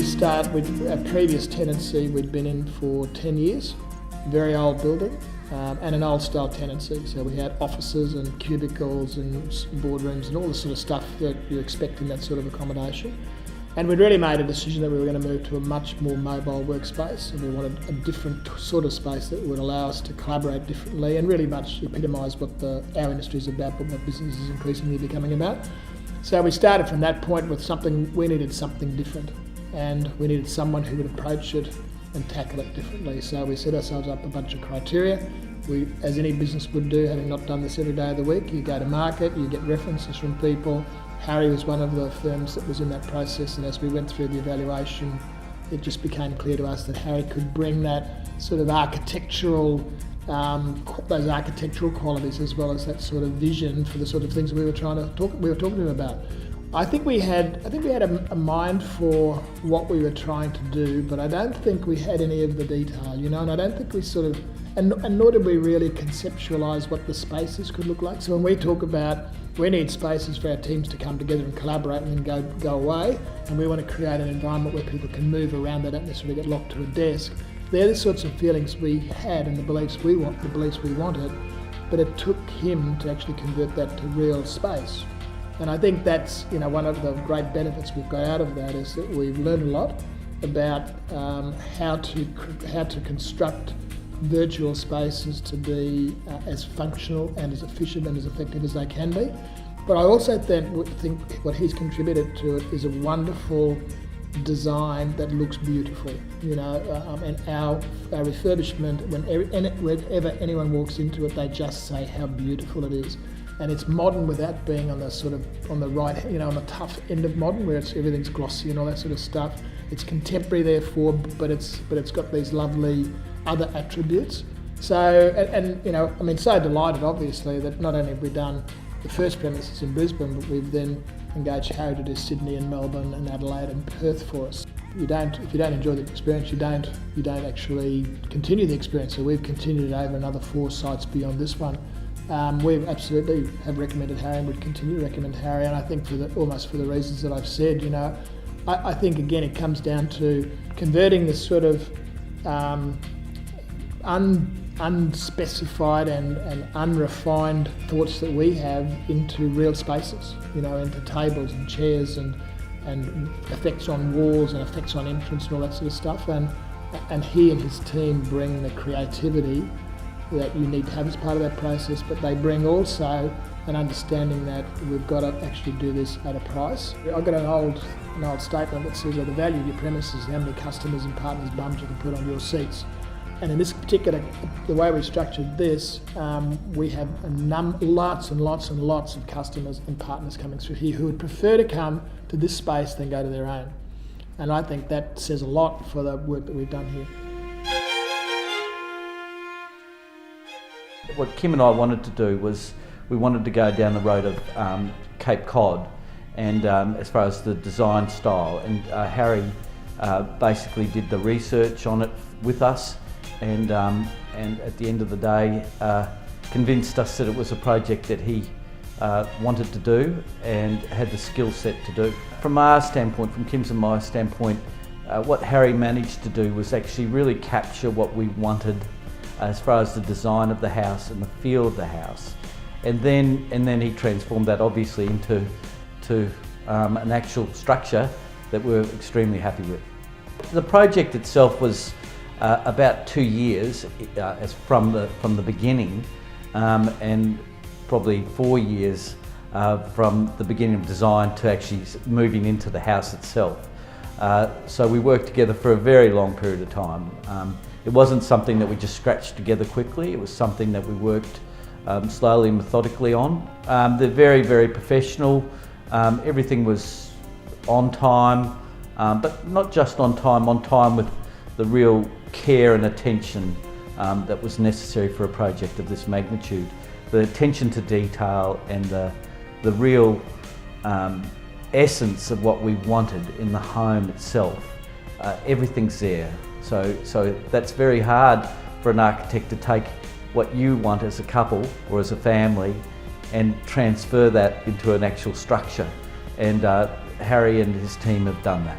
we start with our previous tenancy we'd been in for 10 years, very old building, and an old style tenancy. So we had offices and cubicles and boardrooms and all the sort of stuff that you expect in that sort of accommodation. And we'd really made a decision that we were going to move to a much more mobile workspace, and we wanted a different sort of space that would allow us to collaborate differently and really much epitomise what our industry is about, but what business is increasingly becoming about. So we started from that point with we needed something different, and we needed someone who would approach it and tackle it differently. So we set ourselves up a bunch of criteria. We, as any business would do, having not done this every day of the week, you go to market, you get references from people. Harry was one of the firms that was in that process, and as we went through the evaluation, it just became clear to us that Harry could bring that sort of architectural, those architectural qualities, as well as that sort of vision for the sort of things we were talking to him about. I think we had a mind for what we were trying to do, but I don't think we had any of the detail, and I don't think we sort of, and nor did we really conceptualise what the spaces could look like. So when we talk about we need spaces for our teams to come together and collaborate and then go away, and we want to create an environment where people can move around, they don't necessarily get locked to a desk. They're the sorts of feelings we had and the beliefs we wanted, but it took him to actually convert that to real space. And I think that's one of the great benefits we've got out of that is that we've learned a lot about how to construct virtual spaces to be as functional and as efficient and as effective as they can be. But I also think what he's contributed to it is a wonderful design that looks beautiful, and our refurbishment, whenever anyone walks into it, they just say how beautiful it is. And it's modern without being on the on the tough end of modern, where everything's glossy and all that sort of stuff. It's contemporary, therefore, but it's got these lovely other attributes. So, so delighted, obviously, that not only have we done the first premises in Brisbane, but we've then engaged Harry to do Sydney and Melbourne and Adelaide and Perth for us. If you don't enjoy the experience, you don't actually continue the experience. So we've continued it over another 4 sites beyond this one. We absolutely have recommended Harry and would continue to recommend Harry, and I think almost for the reasons that I've said. I think again it comes down to converting this sort of unspecified and unrefined thoughts that we have into real spaces, into tables and chairs and effects on walls and effects on entrance and all that sort of stuff. And he and his team bring the creativity that you need to have as part of that process, but they bring also an understanding that we've got to actually do this at a price. I've got an old statement that says, the value of your premises is how many customers and partners' bums you can put on your seats. And in this particular, the way we structured this, we have lots and lots and lots of customers and partners coming through here who would prefer to come to this space than go to their own. And I think that says a lot for the work that we've done here. What Kim and I wanted to do was we wanted to go down the road of Cape Cod, and as far as the design style, and Harry basically did the research on it with us, and at the end of the day convinced us that it was a project that he wanted to do and had the skill set to do. From our standpoint, from Kim's and my standpoint, what Harry managed to do was actually really capture what we wanted as far as the design of the house and the feel of the house, and then he transformed that obviously into an actual structure that we're extremely happy with. The project itself was about 2 years as from the beginning, and probably 4 years from the beginning of design to actually moving into the house itself. So we worked together for a very long period of time. It wasn't something that we just scratched together quickly. It was something that we worked slowly and methodically on. They're very, very professional. Everything was on time, but not just on time with the real care and attention that was necessary for a project of this magnitude. The attention to detail and the real essence of what we wanted in the home itself. Everything's there. So that's very hard for an architect to take what you want as a couple or as a family and transfer that into an actual structure. And Harry and his team have done that.